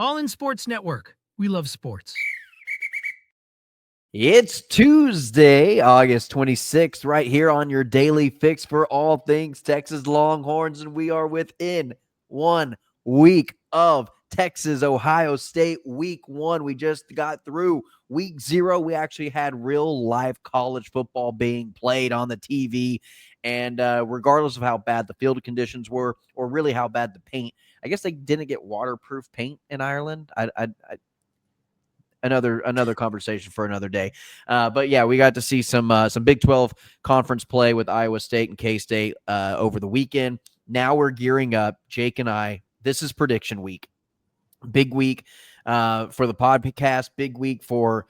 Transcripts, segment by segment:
All in Sports Network. We love sports. It's Tuesday, August 26th, right here on your daily fix for all things Texas Longhorns, and we are within 1 week of Texas-Ohio State Week 1. We just got through Week 0. We actually had real live college football being played on the TV, and regardless of how bad the field conditions were, or really how bad the paint, I guess they didn't get waterproof paint in Ireland. Another conversation for another day. But yeah, we got to see some Big 12 conference play with Iowa State and K-State over the weekend. Now we're gearing up, Jake and I. This is prediction week. Big week for the podcast, big week for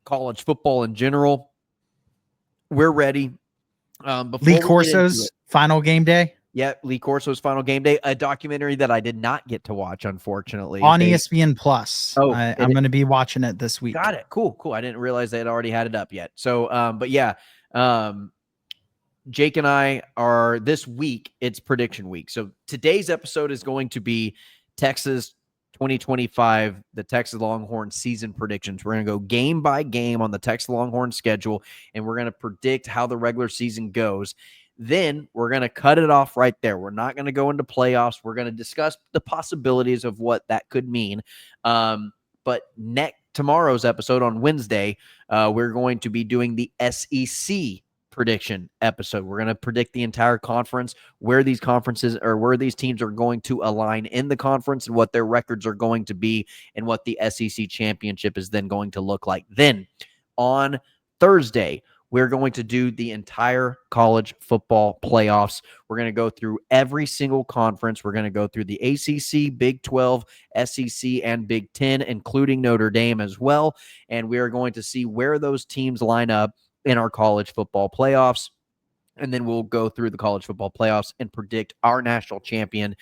college football in general. We're ready. Lee Corso's final game day. Yeah, Lee Corso's final game day, a documentary that I did not get to watch, unfortunately. On ESPN Plus. Oh, I'm going to be watching it this week. Got it. Cool. I didn't realize they had already had it up yet. So, but yeah, Jake and I are this week, it's prediction week. So today's episode is going to be Texas 2025, the Texas Longhorns season predictions. We're going to go game by game on the Texas Longhorns schedule, and we're going to predict how the regular season goes. Then we're going to cut it off right there. We're not going to go into playoffs. We're going to discuss the possibilities of what that could mean. But tomorrow's episode on Wednesday, we're going to be doing the SEC prediction episode. We're going to predict the entire conference, where these conferences or where these teams are going to align in the conference and what their records are going to be and what the SEC championship is then going to look like. Then on Thursday, we're going to do the entire college football playoffs. We're going to go through every single conference. We're going to go through the ACC, Big 12, SEC, and Big 10, including Notre Dame as well. And we are going to see where those teams line up in our college football playoffs. And then we'll go through the college football playoffs and predict our national champion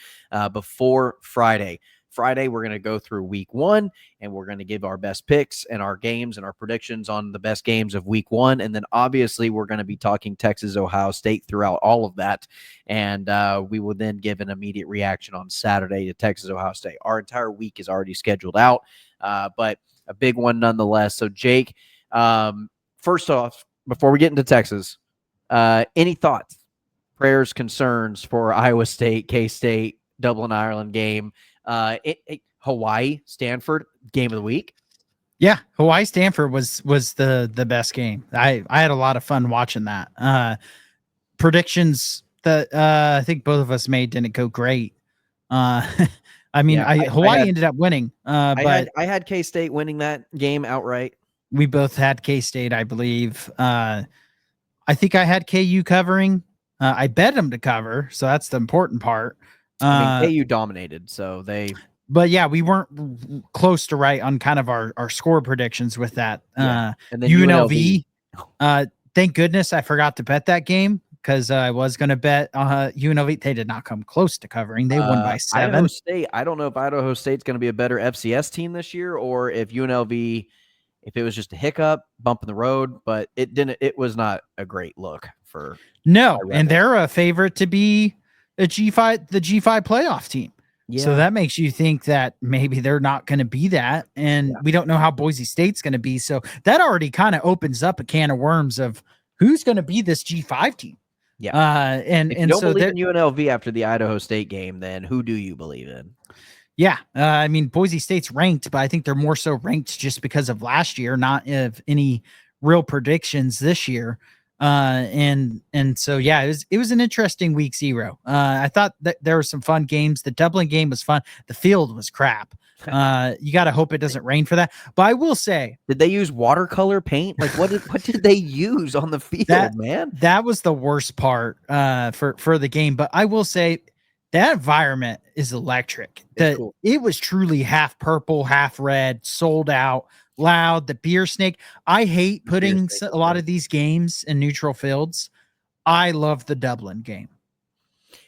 before Friday. Friday, we're going to go through week 1, and we're going to give our best picks and our games and our predictions on the best games of week 1. And then obviously we're going to be talking Texas, Ohio State throughout all of that. And we will then give an immediate reaction on Saturday to Texas, Ohio State. Our entire week is already scheduled out, but a big one nonetheless. So Jake, first off, before we get into Texas, any thoughts, prayers, concerns for Iowa State, K-State, Dublin, Ireland game? Hawaii, Stanford, game of the week. Yeah, Hawaii, Stanford was the best game. I had a lot of fun watching that. Predictions that I think both of us made didn't go great. Hawaii ended up winning. But I had K-State winning that game outright. We both had K-State, I believe. I think I had KU covering. I bet them to cover, so that's the important part. KU dominated, so they. But yeah, we weren't close to right on kind of our score predictions with that. And then UNLV. Thank goodness I forgot to bet that game because I was going to bet UNLV. They did not come close to covering. They won by 7. Idaho State. I don't know if Idaho State's going to be a better FCS team this year, or if UNLV, if it was just a hiccup, bump in the road. But it didn't. It was not a great look for. No, and they're a favorite to be the G5 playoff team. Yeah. So that makes you think that maybe they're not going to be that. And we don't know how Boise State's going to be. So that already kind of opens up a can of worms of who's going to be this G5 team. Yeah. And if you don't believe in UNLV after the Idaho State game, then who do you believe in? Yeah. I mean, Boise State's ranked, but I think they're more so ranked just because of last year, not of any real predictions this year. So yeah, it was an interesting week 0. I thought that there were some fun games. The Dublin game was fun. The field was crap. You got to hope it doesn't rain for that. But I will say, did they use watercolor paint? Like what did they use on the field, man? That was the worst part for the game. But I will say that environment is electric. Cool. It was truly half purple, half red, sold out. Loud, the beer snake. I hate putting a lot of these games in neutral fields. I love the Dublin game.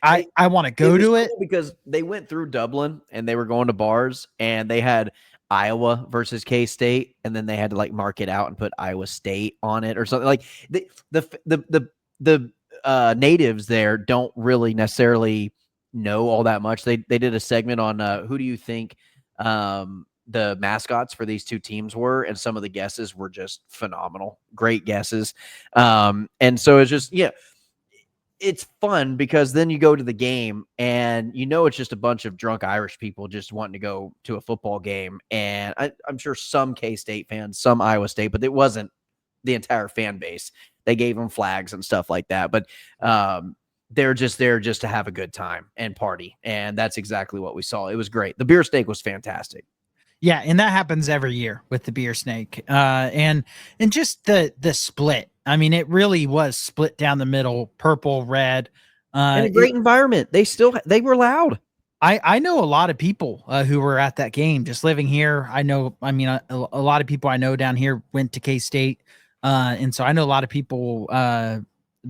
I want to go to it because they went through Dublin and they were going to bars and they had Iowa versus K-State and then they had to like mark it out and put Iowa State on it or something. Like the natives there don't really necessarily know all that much. They did a segment on who do you think the mascots for these two teams were, and some of the guesses were just phenomenal. Great guesses. And so it's just, yeah, it's fun because then you go to the game and it's just a bunch of drunk Irish people just wanting to go to a football game. And I'm sure some K-State fans, some Iowa State, but it wasn't the entire fan base. They gave them flags and stuff like that. But they're just there just to have a good time and party. And that's exactly what we saw. It was great. The beer steak was fantastic. Yeah, and that happens every year with the beer snake. And just the split. I mean, it really was split down the middle, purple, red. And a great environment. They were loud. I know a lot of people who were at that game just living here. I mean, a lot of people I know down here went to K-State. And so I know a lot of people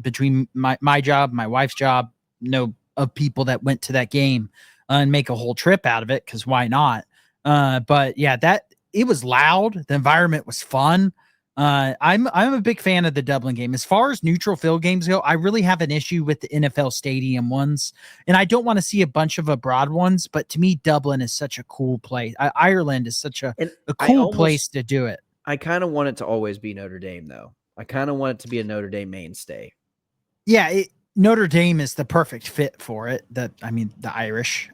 between my job, my wife's job, know of people that went to that game and make a whole trip out of it, because why not? But yeah, it was loud. The environment was fun. I'm a big fan of the Dublin game. As far as neutral field games go, I really have an issue with the NFL stadium ones, and I don't want to see a bunch of abroad ones. But to me, Dublin is such a cool place. Ireland is such a cool place to do it. I kind of want it to always be Notre Dame, though. I kind of want it to be a Notre Dame mainstay. Yeah, Notre Dame is the perfect fit for it. The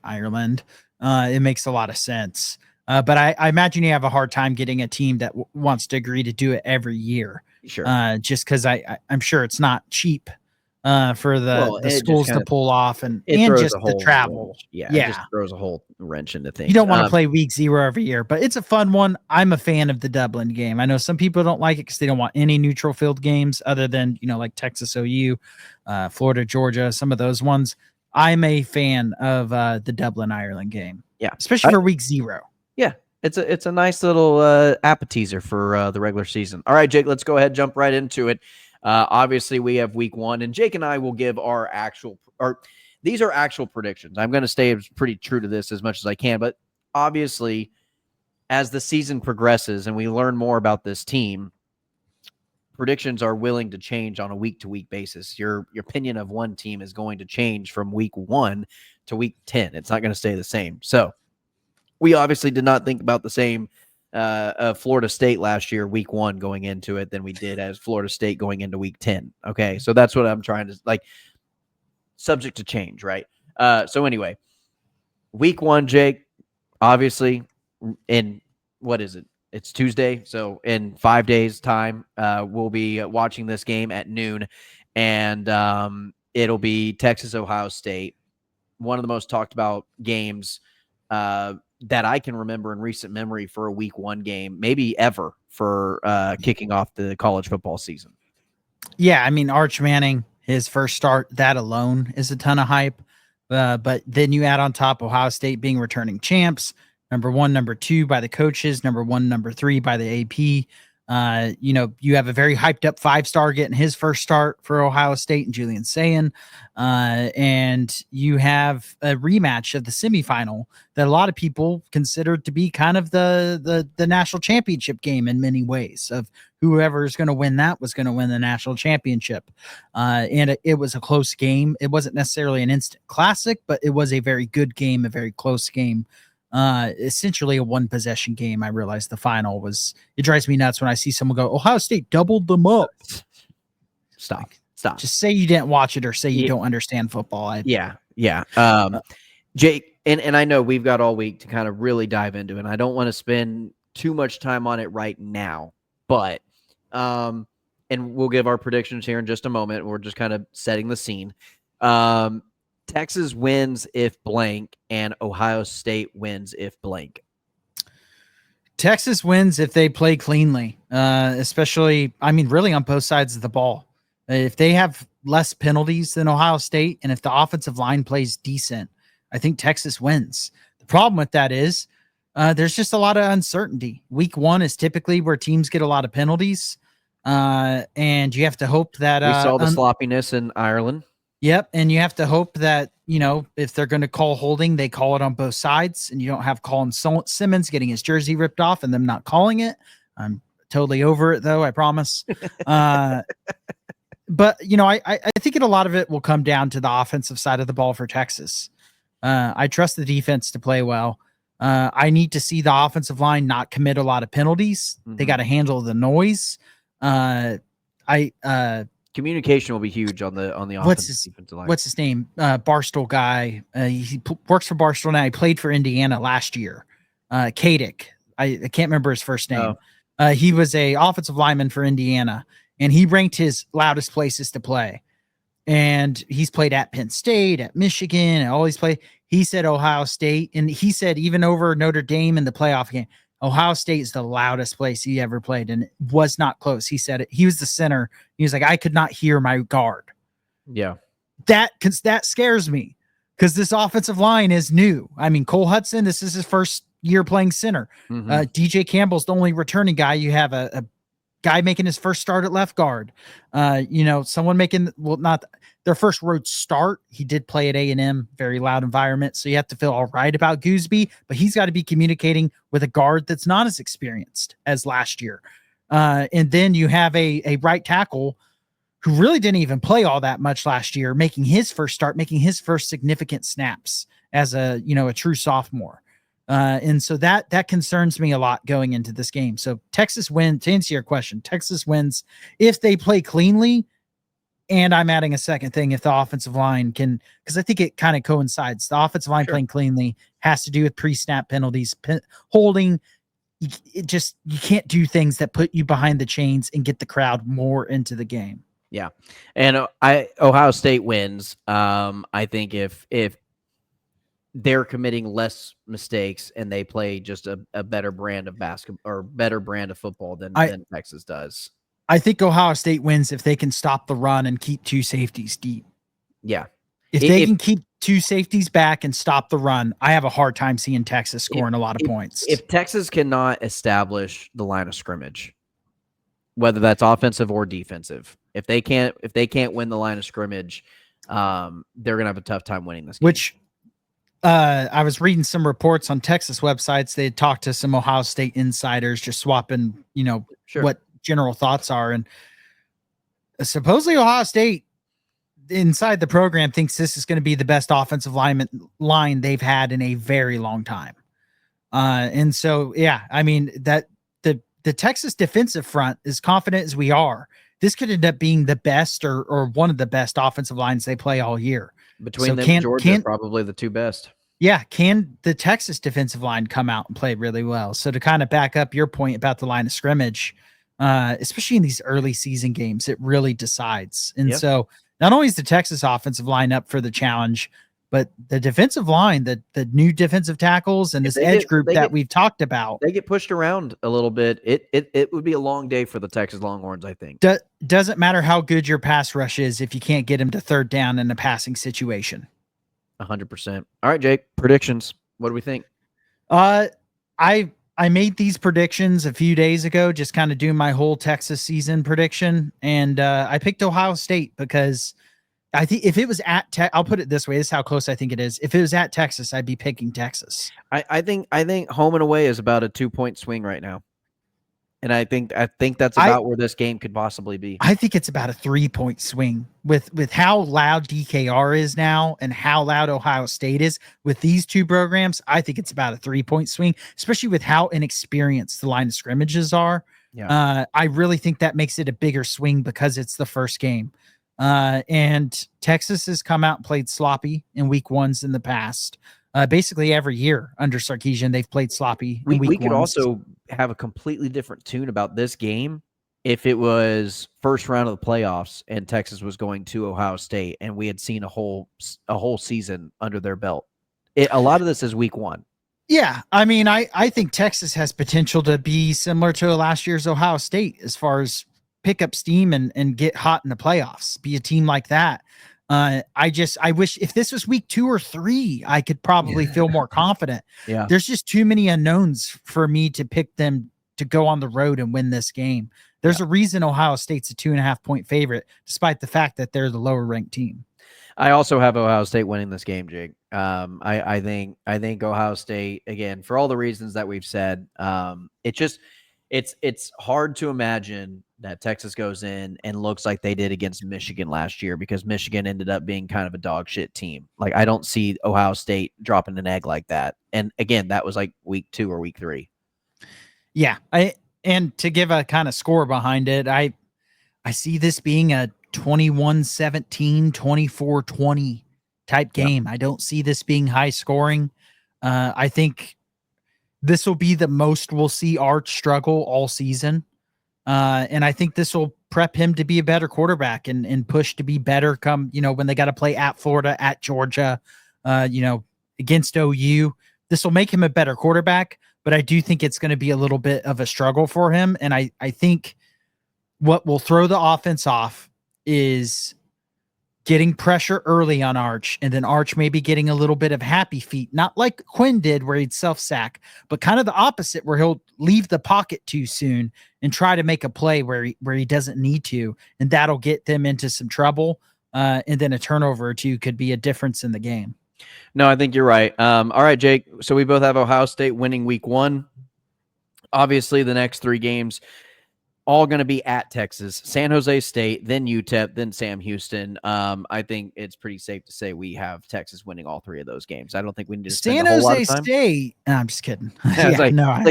Ireland. It makes a lot of sense. But I imagine you have a hard time getting a team that wants to agree to do it every year. Sure. Just because I'm sure it's not cheap for the schools to pull off and just the travel. It just throws a whole wrench into things. You don't want to play week 0 every year, but it's a fun one. I'm a fan of the Dublin game. I know some people don't like it because they don't want any neutral field games other than, like Texas OU, Florida, Georgia, some of those ones. I'm a fan of the Dublin Ireland game. Yeah. Especially for week 0. Yeah, it's a nice little appetizer for the regular season. All right, Jake, let's go ahead, jump right into it. Obviously, we have week 1, and Jake and I will give these are actual predictions. I'm going to stay pretty true to this as much as I can, but obviously, as the season progresses and we learn more about this team, predictions are willing to change on a week-to-week basis. Your opinion of one team is going to change from week 1 to week 10. It's not going to stay the same. So we obviously did not think about the same Florida State last year, week 1 going into it, than we did as Florida State going into week 10. Okay, so that's what I'm trying to, subject to change, right? So anyway, week 1, Jake, obviously, in what is it? It's Tuesday, so in 5 days' time, we'll be watching this game at noon, and it'll be Texas-Ohio State, one of the most talked about games that I can remember in recent memory for a week 1 game, maybe ever, for kicking off the college football season. Yeah, I mean, Arch Manning, his first start, that alone is a ton of hype. But then you add on top Ohio State being returning champs, number 1, number 2 by the coaches, number 1, number 3 by the AP. You have a very hyped up 5-star getting his first start for Ohio State and Julian Sayin. And you have a rematch of the semifinal that a lot of people consider to be kind of the national championship game in many ways, of whoever is going to win that was going to win the national championship. And it was a close game. It wasn't necessarily an instant classic, but it was a very good game, a very close game. Essentially a 1-possession game. I realized the final was, it drives me nuts when I see someone go, Ohio State doubled them up. Stop. Just say you didn't watch it or say you don't understand football. Yeah. Jake, and I know we've got all week to kind of really dive into it, and I don't want to spend too much time on it right now, but and we'll give our predictions here in just a moment. We're just kind of setting the scene. Texas wins if blank, and Ohio State wins if blank. Texas wins if they play cleanly, especially, really on both sides of the ball. If they have less penalties than Ohio State, and if the offensive line plays decent, I think Texas wins. The problem with that is there's just a lot of uncertainty. Week 1 is typically where teams get a lot of penalties, and you have to hope that we saw the sloppiness in Ireland. Yep, and you have to hope that, if they're going to call holding, they call it on both sides, and you don't have Colin Simmons getting his jersey ripped off and them not calling it. I'm totally over it, though, I promise. But, I think a lot of it will come down to the offensive side of the ball for Texas. I trust the defense to play well. I need to see the offensive line not commit a lot of penalties. They got to handle the noise. Communication will be huge on the offensive defensive line. What's his name? Barstool guy. He works for Barstool now. He played for Indiana last year. Kadick. I can't remember his first name. He was a offensive lineman for Indiana, and he ranked his loudest places to play. And he's played at Penn State, at Michigan, and all these plays. He said Ohio State, and he said even over Notre Dame in the playoff game, Ohio State is the loudest place he ever played, and it was not close. He said it. He was the center. He was like, I could not hear my guard. Yeah. That scares me because this offensive line is new. I mean, Cole Hudson, this is his first year playing center. DJ Campbell's the only returning guy. You have a guy making his first start at left guard. Someone making, not their first road start. He did play at A&M, very loud environment. So you have to feel all right about Gooseby, but he's got to be communicating with a guard that's not as experienced as last year. And then you have a right tackle who really didn't even play all that much last year, making his first start, making his first significant snaps as a true sophomore. And so that concerns me a lot going into this game. So Texas wins, to answer your question, Texas wins if they play cleanly. And I'm adding a second thing, if the offensive line can, because I think it kind of coincides. The offensive line playing cleanly has to do with pre-snap penalties, holding. You can't do things that put you behind the chains and get the crowd more into the game. Yeah. And Ohio State wins. I think if they're committing less mistakes and they play just a better brand of basketball or better brand of football than Texas does. I think Ohio State wins if they can stop the run and keep two safeties deep. Yeah. If they can keep two safeties back and stop the run, I have a hard time seeing Texas scoring a lot of points. If Texas cannot establish the line of scrimmage, whether that's offensive or defensive, if they can't win the line of scrimmage, they're gonna have a tough time winning this game. Which I was reading some reports on Texas websites. They had talked to some Ohio State insiders, just swapping, what general thoughts are. And supposedly Ohio State inside the program thinks this is going to be the best offensive line they've had in a very long time. And so, yeah, I mean that the Texas defensive front, as confident as we are, this could end up being the best or one of the best offensive lines they play all year. Between them and Georgia, probably the two best. Yeah. Can the Texas defensive line come out and play really well? So to kind of back up your point about the line of scrimmage, especially in these early season games, it really decides. And so not only is the Texas offensive line up for the challenge, but the defensive line, the new defensive tackles and this edge group that we've talked about, they get pushed around a little bit. It would be a long day for the Texas Longhorns, I think. Doesn't matter how good your pass rush is if you can't get them to third down in a passing situation. 100%. All right, Jake, predictions. What do we think? I made these predictions a few days ago, just kind of doing my whole Texas season prediction. And I picked Ohio State because I think if it was at I'll put it this way. This is how close I think it is. If it was at Texas, I'd be picking Texas. I think home and away is about a 2-point swing right now. And I think that's about where this game could possibly be. I think it's about a 3-point swing with how loud DKR is now and how loud Ohio State is with these two programs. I think it's about a 3-point swing, especially with how inexperienced the line of scrimmages are. Yeah. I really think that makes it a bigger swing because it's the first game. And Texas has come out and played sloppy in week ones in the past. Basically every year under Sarkisian, they've played sloppy. We could also have a completely different tune about this game if it was first round of the playoffs and Texas was going to Ohio State and we had seen a whole season under their belt. A lot of this is week one. Yeah. I mean, I think Texas has potential to be similar to last year's Ohio State as far as pick up steam and get hot in the playoffs, be a team like that. I wish if this was week 2 or 3, I could probably feel more confident. Yeah. There's just too many unknowns for me to pick them to go on the road and win this game. There's a reason Ohio State's a 2.5-point favorite, despite the fact that they're the lower ranked team. I also have Ohio State winning this game, Jake. I think Ohio State, again, for all the reasons that we've said, it's hard to imagine that Texas goes in and looks like they did against Michigan last year, because Michigan ended up being kind of a dog shit team. Like, I don't see Ohio State dropping an egg like that. And again, that was like week 2 or week 3. Yeah. And to give a kind of score behind it, I see this being a 21-17, 24-20 type game. I don't see this being high scoring. I think this will be the most we'll see Arch struggle all season. And I think this will prep him to be a better quarterback and push to be better come, when they got to play at Florida, at Georgia, against OU. This will make him a better quarterback, but I do think it's going to be a little bit of a struggle for him. And I think what will throw the offense off is getting pressure early on Arch, and then Arch maybe getting a little bit of happy feet, not like Quinn did where he'd self-sack, but kind of the opposite where he'll leave the pocket too soon and try to make a play where he doesn't need to, and that'll get them into some trouble. And then a turnover or two could be a difference in the game. No, I think you're right. All right, Jake. So we both have Ohio State winning week 1. Obviously, the next 3 games all going to be at Texas, San Jose State, then UTEP, then Sam Houston. I think it's pretty safe to say we have Texas winning all 3 of those games. I don't think we need to spend San a whole lot Jose of time. State. I'm just kidding.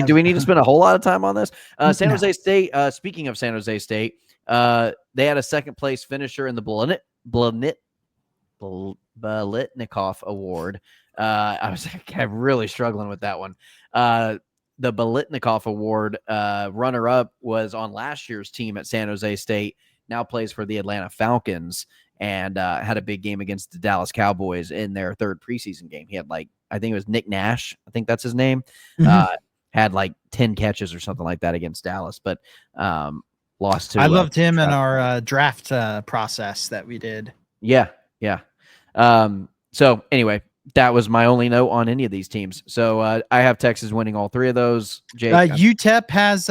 Do we need to spend a whole lot of time on this? San No. Jose State. Speaking of San Jose State, they had a second place finisher in the Biletnikoff Award. I'm really struggling with that one. The Biletnikoff Award runner-up was on last year's team at San Jose State, now plays for the Atlanta Falcons, and had a big game against the Dallas Cowboys in their 3rd preseason game. He had I think it was Nick Nash, I think that's his name, had 10 catches or something like that against Dallas, but lost to. I loved him in our draft process that we did. Yeah. So anyway, that was my only note on any of these teams. So I have Texas winning all 3 of those. Jake, UTEP has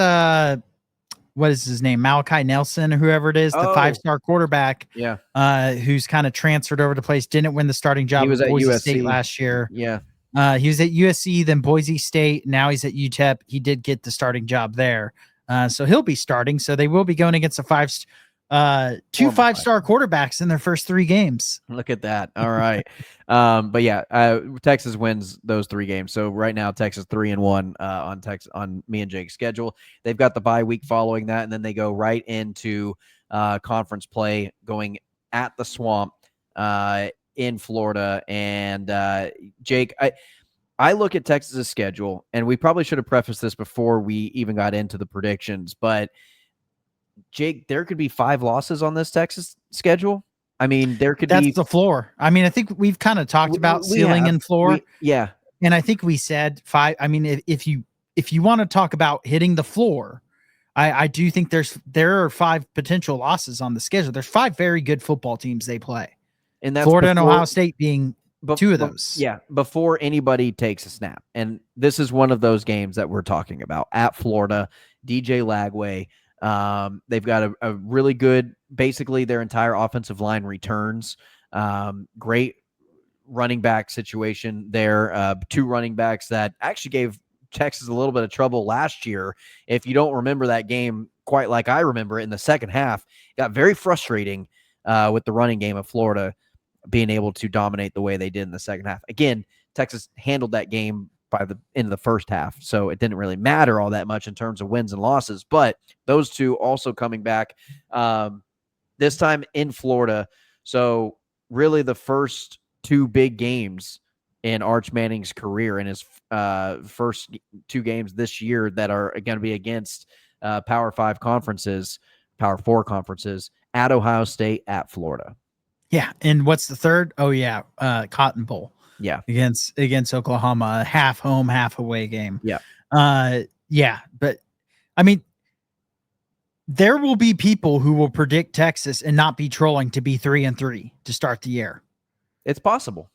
what is his name? Malachi Nelson, or whoever it is, the 5-star quarterback. Yeah. Who's kind of transferred over to place, didn't win the starting job. He was at at Boise USC State last year. Yeah. He was at USC, then Boise State. Now he's at UTEP. He did get the starting job there. So he'll be starting. So they will be going against two 5-star quarterbacks in their first 3 games. Look at that. All right. But yeah, Texas wins those 3 games. So right now, Texas 3-1 on me and Jake's schedule. They've got the bye week following that, and then they go right into conference play, going at the Swamp in Florida. And Jake, I look at Texas's schedule, and we probably should have prefaced this before we even got into the predictions, but Jake, there could be 5 losses on this Texas schedule. I mean, That's the floor. I mean, I think we've kind of talked about ceiling and floor. Yeah. And I think we said 5. I mean, if you want to talk about hitting the floor, I do think there are 5 potential losses on the schedule. There's 5 very good football teams they play. And that's Florida and Ohio State being 2 of those. Yeah, before anybody takes a snap. And this is one of those games that we're talking about at Florida, DJ Lagway. They've got a really good, basically their entire offensive line returns. Great running back situation there. 2 running backs that actually gave Texas a little bit of trouble last year. If you don't remember that game quite like I remember it, in the second half, it got very frustrating with the running game of Florida being able to dominate the way they did in the second half. Again, Texas handled that game by the end of the first half, so it didn't really matter all that much in terms of wins and losses. But those 2 also coming back this time in Florida. So really the first 2 big games in Arch Manning's career, in his first 2 games this year that are going to be against Power 5 conferences, Power 4 conferences, at Ohio State, at Florida. Yeah. And what's the third? Oh yeah. Cotton Bowl. Yeah. Against Oklahoma, half home, half away game. Yeah. Yeah. But I mean, there will be people who will predict Texas and not be trolling to be 3-3 to start the year. It's possible.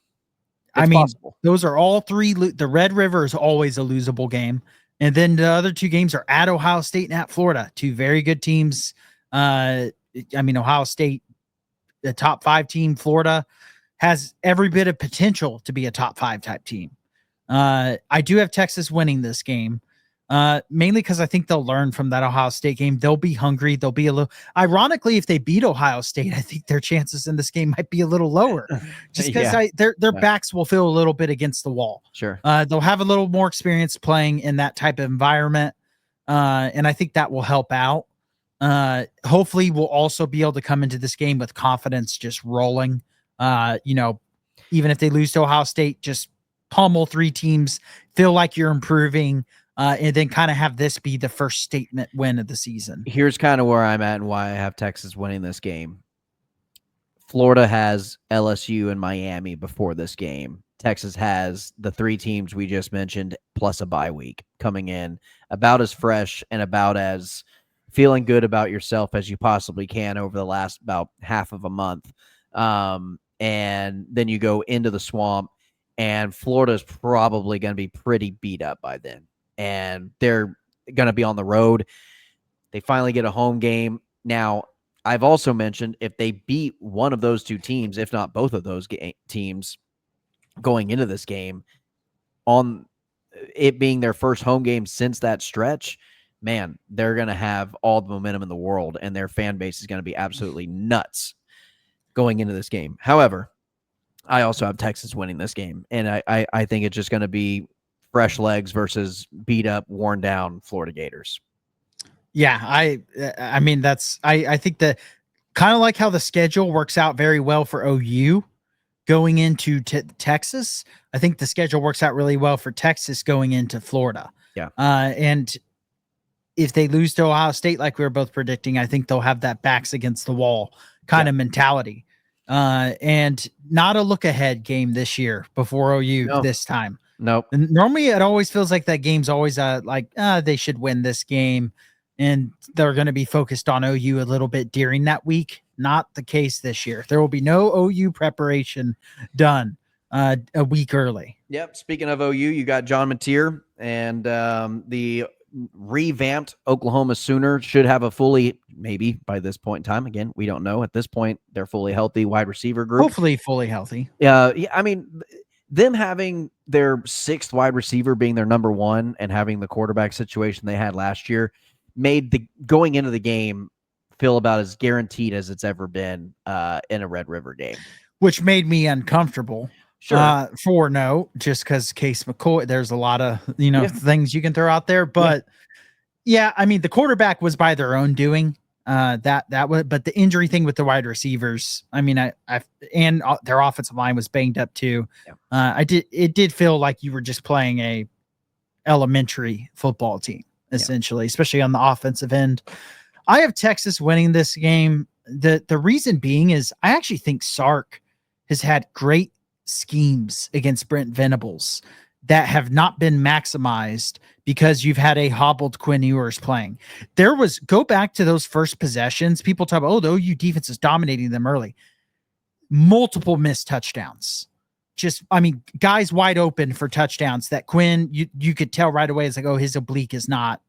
Those are all 3. The Red River is always a losable game. And then the other 2 games are at Ohio State and at Florida, 2 very good teams. Ohio State, the top 5 team. Florida has every bit of potential to be a top 5 type team. I do have Texas winning this game. Mainly because I think they'll learn from that Ohio State game. They'll be hungry. They'll be a little. Ironically, if they beat Ohio State, I think their chances in this game might be a little lower, just because Yeah. their backs will feel a little bit against the wall. Sure. They'll have a little more experience playing in that type of environment, and I think that will help out. Hopefully, we'll also be able to come into this game with confidence, just rolling. Even if they lose to Ohio State, just pummel 3 teams, feel like you're improving, and then kind of have this be the first statement win of the season. Here's kind of where I'm at and why I have Texas winning this game. Florida has LSU and Miami before this game. Texas has the 3 teams we just mentioned plus a bye week coming in, about as fresh and about as feeling good about yourself as you possibly can over the last about half of a month. And then you go into the swamp, and Florida's probably going to be pretty beat up by then. And they're going to be on the road. They finally get a home game. Now, I've also mentioned if they beat one of those 2 teams, if not both of those teams going into this game, on it being their first home game since that stretch, man, they're going to have all the momentum in the world, and their fan base is going to be absolutely nuts going into this game. However, I also have Texas winning this game, and I think it's just going to be fresh legs versus beat up, worn down Florida Gators. Yeah, I mean I think that kind of like how the schedule works out very well for OU going into Texas. I think the schedule works out really well for Texas going into Florida. Yeah. And if they lose to Ohio State, like we were both predicting, I think they'll have that backs against the wall kind of mentality. And not a look ahead game this year before OU this time. Nope. And normally it always feels like that game's always they should win this game, and they're going to be focused on OU a little bit during that week. Not the case this year. There will be no OU preparation done a week early. Yep. Speaking of OU, you got John Mateer, and the revamped Oklahoma Sooner should have a fully, maybe by this point in time, again, we don't know at this point, they're fully healthy wide receiver group. Hopefully fully healthy. Yeah. I mean, them having their 6th wide receiver being their number 1 and having the quarterback situation they had last year made the going into the game feel about as guaranteed as it's ever been in a Red River game, which made me uncomfortable. Sure. Just because Case McCoy, there's a lot of things you can throw out there, but I mean the quarterback was by their own doing. That was, but the injury thing with the wide receivers, I mean, and their offensive line was banged up too. Yeah. It did feel like you were just playing a elementary football team essentially, especially on the offensive end. I have Texas winning this game. The reason being is I actually think Sark has had great schemes against Brent Venables that have not been maximized because you've had a hobbled Quinn Ewers playing. Go back to those first possessions. People talk about, the OU defense is dominating them early. Multiple missed touchdowns. Guys wide open for touchdowns that Quinn, you could tell right away. It's like, his oblique is not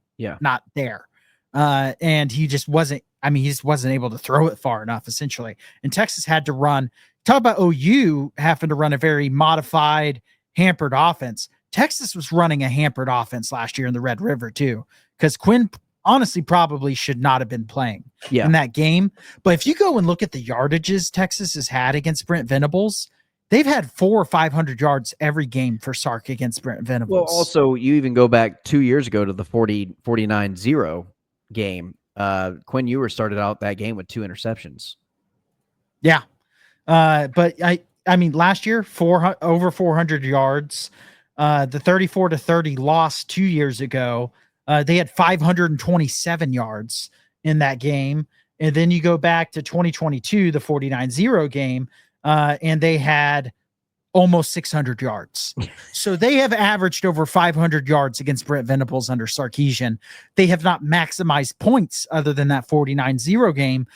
there. And he just wasn't able to throw it far enough, essentially. And Texas had to run. Talk about OU having to run a very modified, hampered offense. Texas was running a hampered offense last year in the Red River too, because Quinn honestly probably should not have been playing in that game. But if you go and look at the yardages Texas has had against Brent Venables, they've had 400 or 500 yards every game for Sark against Brent Venables. Well, also, you even go back 2 years ago to the 49-0 game. Quinn Ewers started out that game with 2 interceptions. Yeah. But I mean, last year, over 400 yards. The 34-30 loss 2 years ago, they had 527 yards in that game. And then you go back to 2022, the 49-0 game, and they had almost 600 yards. So they have averaged over 500 yards against Brent Venables under Sarkisian. They have not maximized points other than that 49-0 game,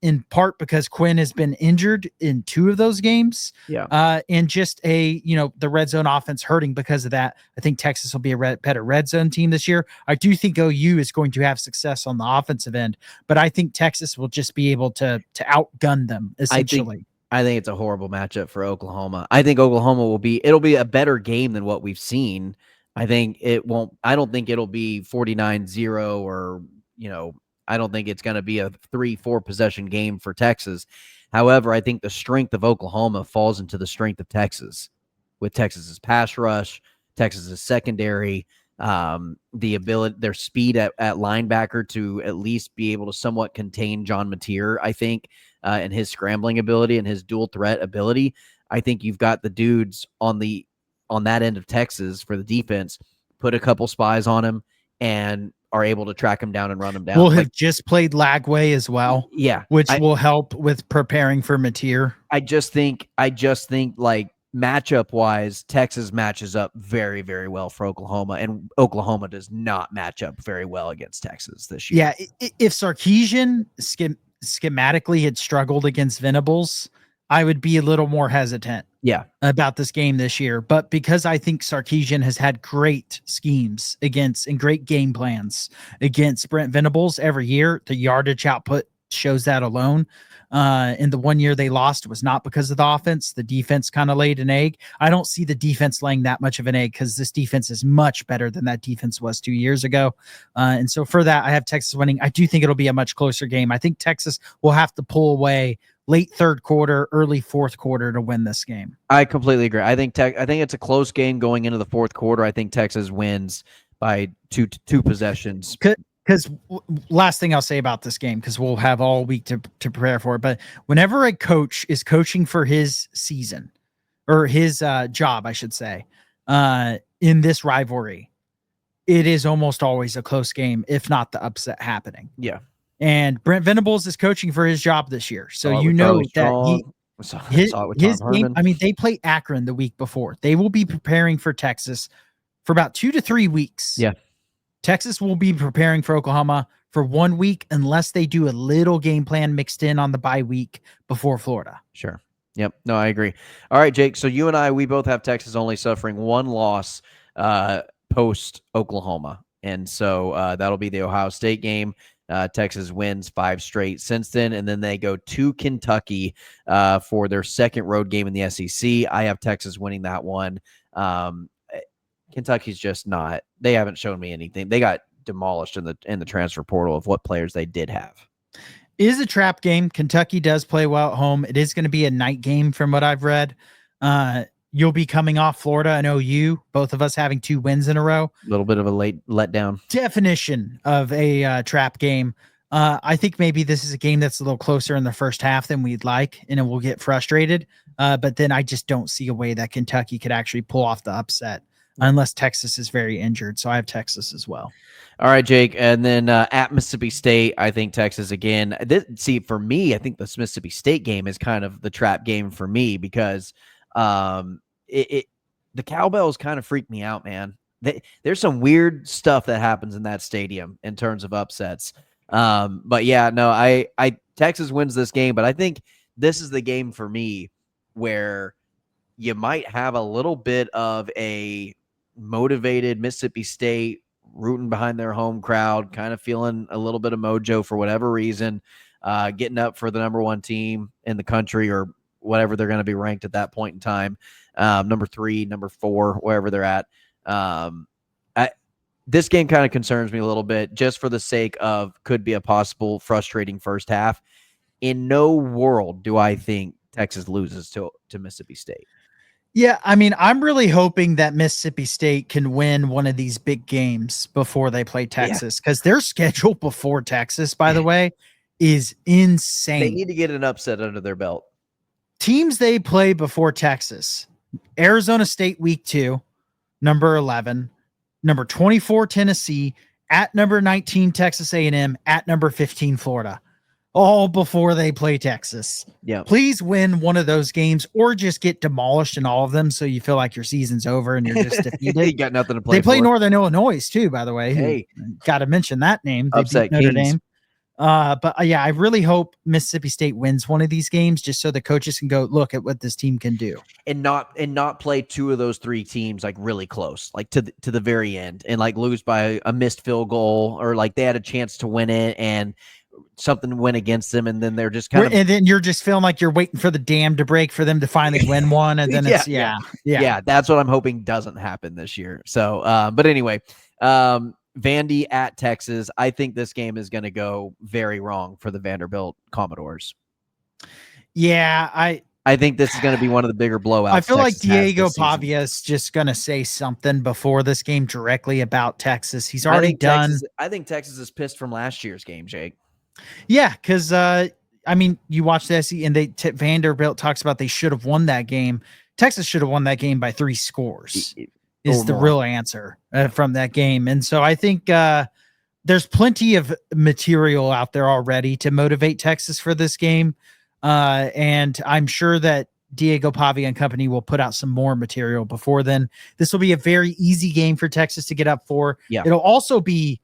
in part because Quinn has been injured in 2 of those games. Yeah. And just the red zone offense hurting because of that. I think Texas will be a better red zone team this year. I do think OU is going to have success on the offensive end, but I think Texas will just be able to outgun them essentially. I think it's a horrible matchup for Oklahoma. I think Oklahoma it'll be a better game than what we've seen I think it won't. I don't think it'll be 49-0 or, I don't think it's going to be a 3-4 possession game for Texas. However, I think the strength of Oklahoma falls into the strength of Texas, with Texas's pass rush, Texas's secondary, the ability, their speed at linebacker to at least be able to somewhat contain John Mateer, I think, and his scrambling ability and his dual threat ability. I think you've got the dudes on that end of Texas for the defense, put a couple spies on him and are able to track him down and run him down. We'll have just played Lagway as well, yeah, which will help with preparing for Mateer. I just think like matchup wise, Texas matches up very, very well for Oklahoma, and Oklahoma does not match up very well against Texas this year. Yeah, if Sarkisian schematically had struggled against Venables, I would be a little more hesitant. Yeah, about this game this year, but because I think Sarkisian has had great schemes against and great game plans against Brent Venables every year, the yardage output shows that alone. In the 1 year they lost was not because of the offense. The defense kind of laid an egg. I don't see the defense laying that much of an egg because this defense is much better than that defense was 2 years ago. And so for that, I have Texas winning. I do think it'll be a much closer game. I think Texas will have to pull away late third quarter, early fourth quarter to win this game. I completely agree. I think it's a close game going into the fourth quarter. I think Texas wins by two possessions. Because last thing I'll say about this game, because we'll have all week to prepare for it, but whenever a coach is coaching for his season or his job, I should say, in this rivalry, it is almost always a close game, if not the upset happening. Yeah. And Brent Venables is coaching for his job this year. So you know that his game, I mean, they play Akron the week before. They will be preparing for Texas for about 2 to 3 weeks. Yeah. Texas will be preparing for Oklahoma for 1 week unless they do a little game plan mixed in on the bye week before Florida. Sure. Yep. No, I agree. All right, Jake. So you and I, we both have Texas only suffering one loss post Oklahoma. And so that'll be the Ohio State game. Texas wins 5 straight since then, and then they go to Kentucky for their second road game in the SEC. I have Texas winning that one. Kentucky's just not. They haven't shown me anything. They got demolished in the transfer portal of what players they did have. It is a trap game. Kentucky does play well at home. It is going to be a night game from what I've read. You'll be coming off Florida and OU, both of us having 2 wins in a row. A little bit of a late letdown. Definition of a trap game. I think maybe this is a game that's a little closer in the first half than we'd like, and it will get frustrated. But then I just don't see a way that Kentucky could actually pull off the upset unless Texas is very injured. So I have Texas as well. All right, Jake. And then at Mississippi State, I think Texas again. See, for me, I think this Mississippi State game is kind of the trap game for me because the cowbells kind of freak me out, man. There's some weird stuff that happens in that stadium in terms of upsets. But yeah, no, I Texas wins this game, but I think this is the game for me where you might have a little bit of a motivated Mississippi State rooting behind their home crowd, kind of feeling a little bit of mojo for whatever reason, getting up for the number 1 team in the country or whatever they're going to be ranked at that point in time. Number 3, number 4, wherever they're at. This game kind of concerns me a little bit just for the sake of could be a possible frustrating first half. In no world do I think Texas loses to Mississippi State. Yeah, I mean, I'm really hoping that Mississippi State can win one of these big games before they play Texas because their schedule before Texas, by the way, is insane. They need to get an upset under their belt. Teams they play before Texas: Arizona State week 2, number 11, number 24 Tennessee, at number 19 Texas A&M, at number 15 Florida. All before they play Texas. Yeah. Please win one of those games or just get demolished in all of them so you feel like your season's over and you're just defeated. You got nothing to play They play for. Northern Illinois too, by the way. Hey. Got to mention that name. They Upset beat Notre Kings. Dame. But yeah, I really hope Mississippi State wins one of these games just so the coaches can go look at what this team can do. And not play 2 of those 3 teams like really close, like to the very end, and like lose by a missed field goal or like they had a chance to win it and something went against them, and then they're just kind of and then you're just feeling like you're waiting for the dam to break for them to finally win one, and then it's yeah. That's what I'm hoping doesn't happen this year. So, but anyway, Vandy at Texas. I think this game is going to go very wrong for the Vanderbilt Commodores. Yeah, I think this is going to be one of the bigger blowouts. I feel Texas like Diego has this season. Pavia is just going to say something before this game directly about Texas. He's already done. I think Texas is pissed from last year's game, Jake. Yeah, because I mean, you watch the SEC and Vanderbilt talks about they should have won that game. Texas should have won that game by 3 scores. Is the real answer from that game, and so I think there's plenty of material out there already to motivate Texas for this game. And I'm sure that Diego Pavia and company will put out some more material before then. This will be a very easy game for Texas to get up for. Yeah. It'll also be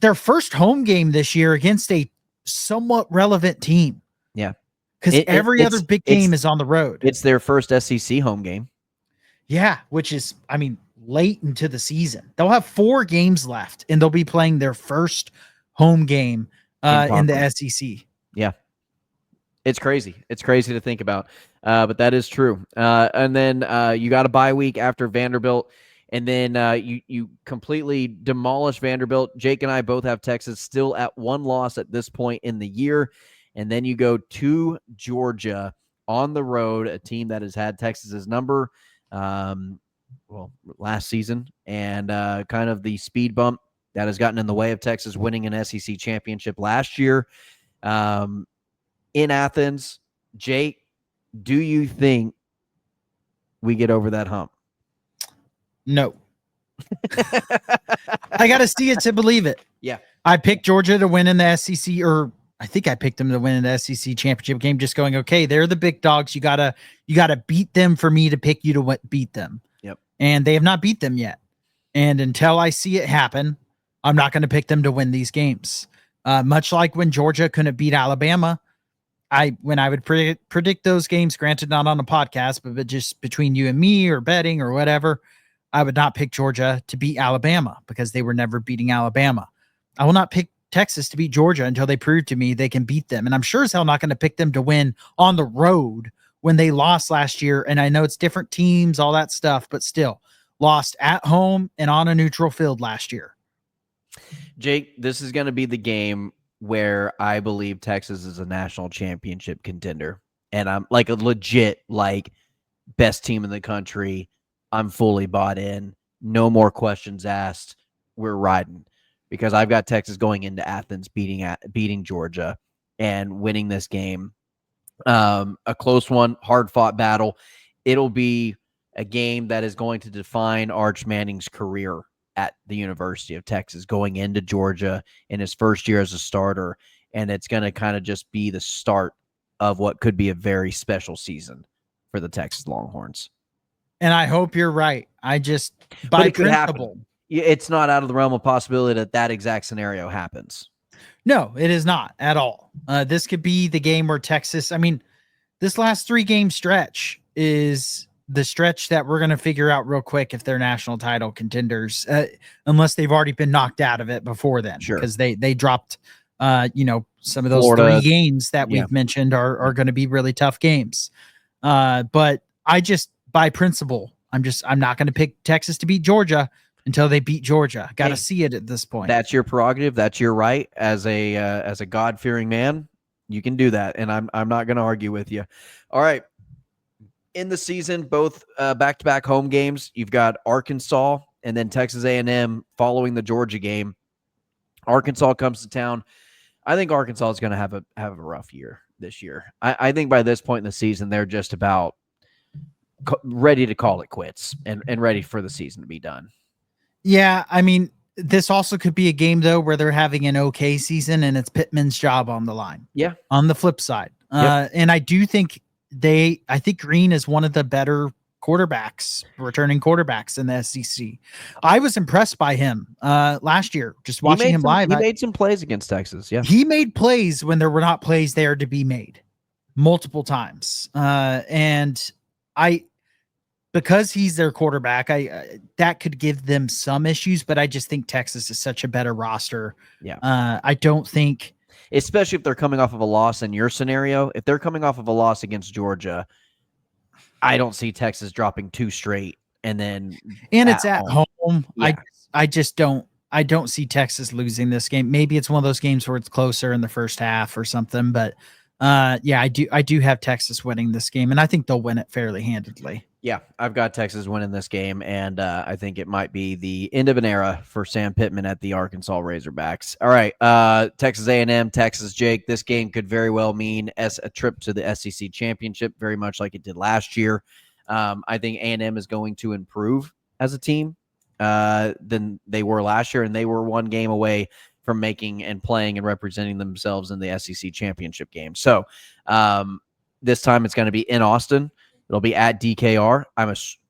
their first home game this year against a somewhat relevant team. Yeah. Because every other big game is on the road. It's their first SEC home game. Yeah, which is, I mean, late into the season. They'll have 4 games left, and they'll be playing their first home game in the SEC. Yeah. It's crazy. It's crazy to think about, but that is true. And then you got a bye week after Vanderbilt, and then you completely demolish Vanderbilt. Jake and I both have Texas still at 1 loss at this point in the year, and then you go to Georgia on the road, a team that has had Texas's number, last season, and kind of the speed bump that has gotten in the way of Texas winning an SEC championship last year. In Athens, Jake, do you think we get over that hump? No. I got to see it to believe it. Yeah. I picked Georgia to win in the SEC, or I think I picked them to win in the SEC championship game, just going, okay, they're the big dogs. You gotta beat them for me to pick you to beat them. Yep. And they have not beat them yet. And until I see it happen, I'm not going to pick them to win these games. Much like when Georgia couldn't beat Alabama, when I would predict those games, granted not on a podcast, but just between you and me or betting or whatever, I would not pick Georgia to beat Alabama because they were never beating Alabama. I will not pick Texas to beat Georgia until they prove to me they can beat them. And I'm sure as hell not going to pick them to win on the road when they lost last year. And I know it's different teams, all that stuff, but still lost at home and on a neutral field last year. Jake, this is going to be the game where I believe Texas is a national championship contender. And I'm like a legit, best team in the country. I'm fully bought in. No more questions asked. We're riding. Because I've got Texas going into Athens, beating Georgia and winning this game. A close one, hard-fought battle. It'll be a game that is going to define Arch Manning's career at the University of Texas, going into Georgia in his first year as a starter, and it's going to kind of just be the start of what could be a very special season for the Texas Longhorns. And I hope you're right. I just, by principle, it's not out of the realm of possibility that exact scenario happens. No, it is not at all. This could be the game where Texas, I mean, this last 3-game stretch is the stretch that we're going to figure out real quick if they're national title contenders, unless they've already been knocked out of it before then. Sure. Because they dropped, some of those Florida, 3 games that we've mentioned are going to be really tough games. But I just, by principle, I'm not going to pick Texas to beat Georgia until they beat Georgia. Got to see it at this point. That's your prerogative. That's your right as a God-fearing man. You can do that, and I'm not going to argue with you. All right. In the season, both back-to-back home games, you've got Arkansas and then Texas A&M following the Georgia game. Arkansas comes to town. I think Arkansas is going to have a rough year this year. I think by this point in the season, they're just about ready to call it quits and ready for the season to be done. Yeah, I mean, this also could be a game, though, where they're having an okay season and it's Pittman's job on the line. Yeah. On the flip side. And I do think I think Green is one of the better returning quarterbacks in the SEC. I was impressed by him last year, just watching him live. He made some plays against Texas. Yeah. He made plays when there were not plays there to be made multiple times. And because he's their quarterback, that could give them some issues, but I just think Texas is such a better roster. Yeah. I don't think, especially if they're coming off of a loss in your scenario. If they're coming off of a loss against Georgia, I don't see Texas dropping 2 straight and then it's at home. Yeah. I just don't. I don't see Texas losing this game. Maybe it's one of those games where it's closer in the first half or something, but yeah, I do have Texas winning this game, and I think they'll win it fairly handedly. Yeah, I've got Texas winning this game, and I think it might be the end of an era for Sam Pittman at the Arkansas Razorbacks. All right, Texas A&M, Texas, Jake. This game could very well mean as a trip to the SEC championship, very much like it did last year. I think A&M is going to improve as a team than they were last year, and they were 1 game away from making and playing and representing themselves in the SEC championship game. So this time it's going to be in Austin. It'll be at DKR.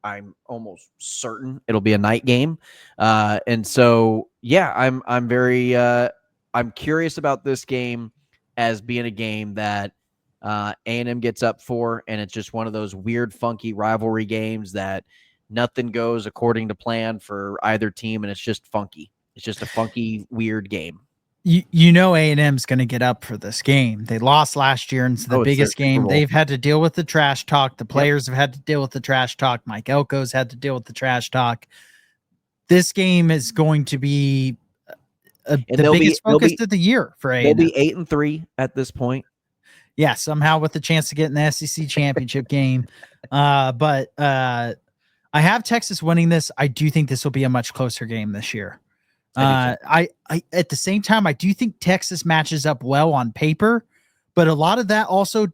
I'm almost certain it'll be a night game. And so, yeah, I'm very I'm curious about this game as being a game that A&M gets up for, and it's just one of those weird, funky rivalry games that nothing goes according to plan for either team, and it's just funky. It's just a funky, weird game. You know A&M's going to get up for this game. They lost last year, and it's the biggest game. They've had to deal with the trash talk. The players have had to deal with the trash talk. Mike Elko's had to deal with the trash talk. This game is going to be the biggest focus of the year for A&M. They'll be 8-3 at this point. Yeah, somehow with the chance to get in the SEC championship game. But I have Texas winning this. I do think this will be a much closer game this year. I at the same time, I do think Texas matches up well on paper, but a lot of that also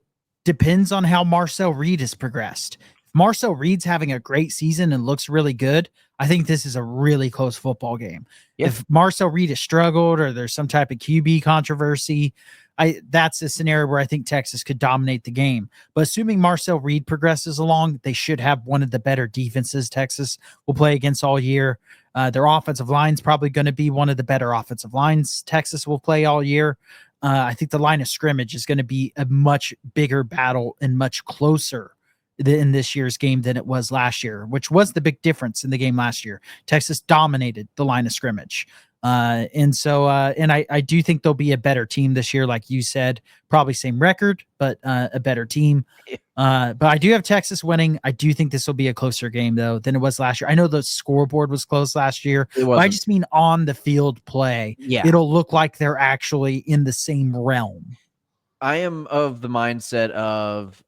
depends on how Marcel Reed has progressed. If Marcel Reed's having a great season and looks really good, I think this is a really close football game. Yeah. If Marcel Reed has struggled or there's some type of QB controversy, that's a scenario where I think Texas could dominate the game. But assuming Marcel Reed progresses along, they should have one of the better defenses Texas will play against all year. Their offensive line's probably going to be one of the better offensive lines Texas will play all year. I think the line of scrimmage is going to be a much bigger battle and much closer in this year's game than it was last year, which was the big difference in the game last year. Texas dominated the line of scrimmage. And I do think there'll be a better team this year, like you said, probably same record, but a better team. But I do have Texas winning. I do think this will be a closer game though than it was last year. I know the scoreboard was close last year, but I just mean on the field play. Yeah, it'll look like they're actually in the same realm. I am of the mindset of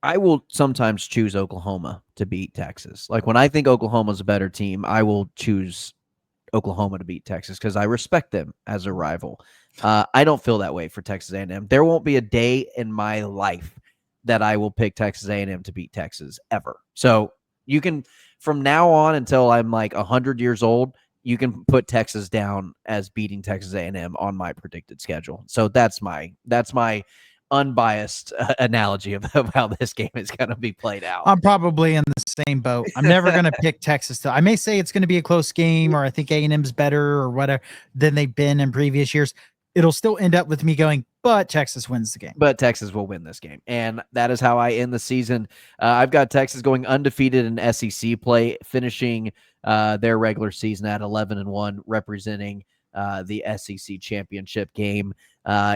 I will sometimes choose Oklahoma to beat Texas. Like when I think Oklahoma's a better team, I will choose Oklahoma to beat Texas because I respect them as a rival. I don't feel that way for Texas A&M. There won't be a day in my life that I will pick Texas A&M to beat Texas ever. So you can, from now on until I'm like 100 years old, you can put Texas down as beating Texas A&M on my predicted schedule. So that's my unbiased analogy of how this game is going to be played out. I'm probably in the same boat. I'm never going to pick Texas. I may say it's going to be a close game, or I think A&M's better or whatever than they've been in previous years. It'll still end up with me going, but Texas wins the game. But Texas will win this game. And that is how I end the season. I've got Texas going undefeated in SEC play, finishing their regular season at 11-1, representing the SEC championship game.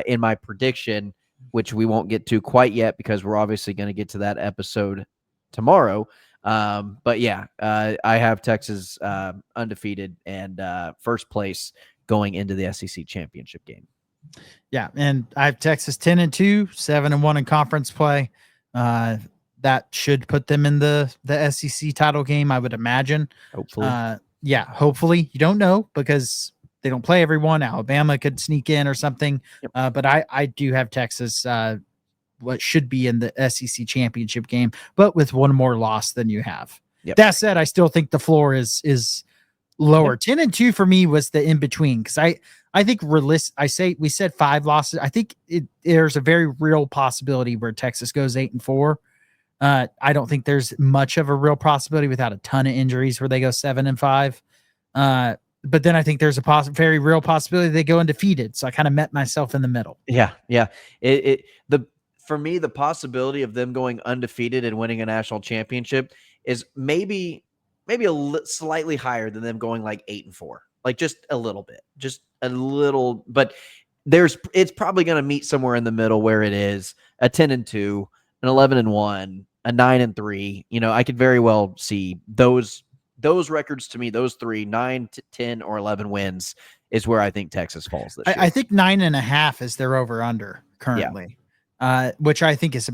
In my prediction, which we won't get to quite yet because we're obviously going to get to that episode tomorrow. But yeah, I have Texas undefeated and first place going into the SEC championship game. Yeah, and I have Texas 10-2, 7-1 in conference play. That should put them in the SEC title game, I would imagine. Hopefully. Yeah, hopefully. You don't know because they don't play everyone. Alabama could sneak in or something. Yep. But I do have Texas what should be in the SEC championship game, but with one more loss than you have. Yep. That said, I still think the floor is lower. Yep. 10-2 for me was the in between because I think we said 5 losses. I think there's a very real possibility where Texas goes 8-4. I don't think there's much of a real possibility without a ton of injuries where they go 7-5. But then I think there's a very real possibility they go undefeated. So I kind of met myself in the middle. Yeah. For me, the possibility of them going undefeated and winning a national championship is maybe slightly higher than them going like 8-4, like just a little bit, but it's probably going to meet somewhere in the middle where it is a 10-2, an 11-1, a 9-3. I could very well see those records. To me, those three, 9 to 10 or 11 wins, is where I think Texas falls this year. I think 9.5 is their over under currently, which I think is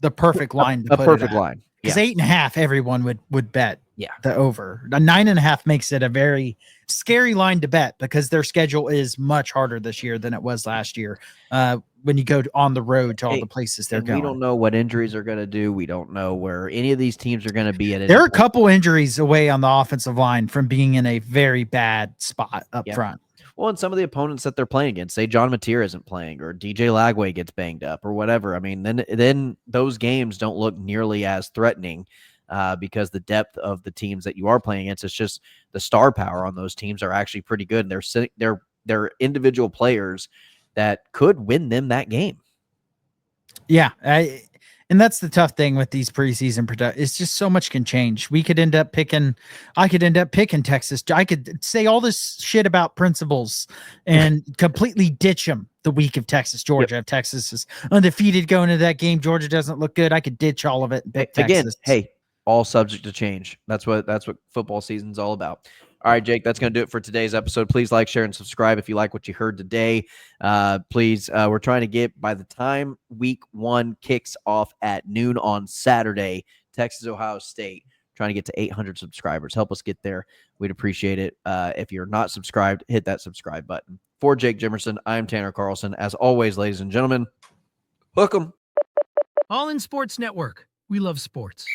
the perfect line to put perfect it at. line. Because 8.5, everyone would bet the over. The 9.5 makes it a very scary line to bet because their schedule is much harder this year than it was last year. When you go on the road to all the places they're going, we don't know what injuries are going to do. We don't know where any of these teams are going to be at. There are a couple injuries away on the offensive line from being in a very bad spot up front. Well, and some of the opponents that they're playing against, say John Mateer isn't playing or DJ Lagway gets banged up or whatever. I mean, then those games don't look nearly as threatening because the depth of the teams that you are playing against, it's just the star power on those teams are actually pretty good. And they're individual players that could win them that game. Yeah. And that's the tough thing with these preseason productions. It's just so much can change. I could end up picking Texas. I could say all this shit about principles and completely ditch them the week of Texas, Georgia. If Texas is undefeated going into that game, Georgia doesn't look good, I could ditch all of it and pick Texas. Hey, all subject to change. That's what football season's all about. All right, Jake, that's going to do it for today's episode. Please like, share, and subscribe if you like what you heard today. Please, we're trying to get, by the time week 1 kicks off at noon on Saturday, Texas, Ohio State, trying to get to 800 subscribers. Help us get there. We'd appreciate it. If you're not subscribed, hit that subscribe button. For Jake Jimerson, I'm Tanner Carlson. As always, ladies and gentlemen, hook 'em. All in Sports Network. We love sports.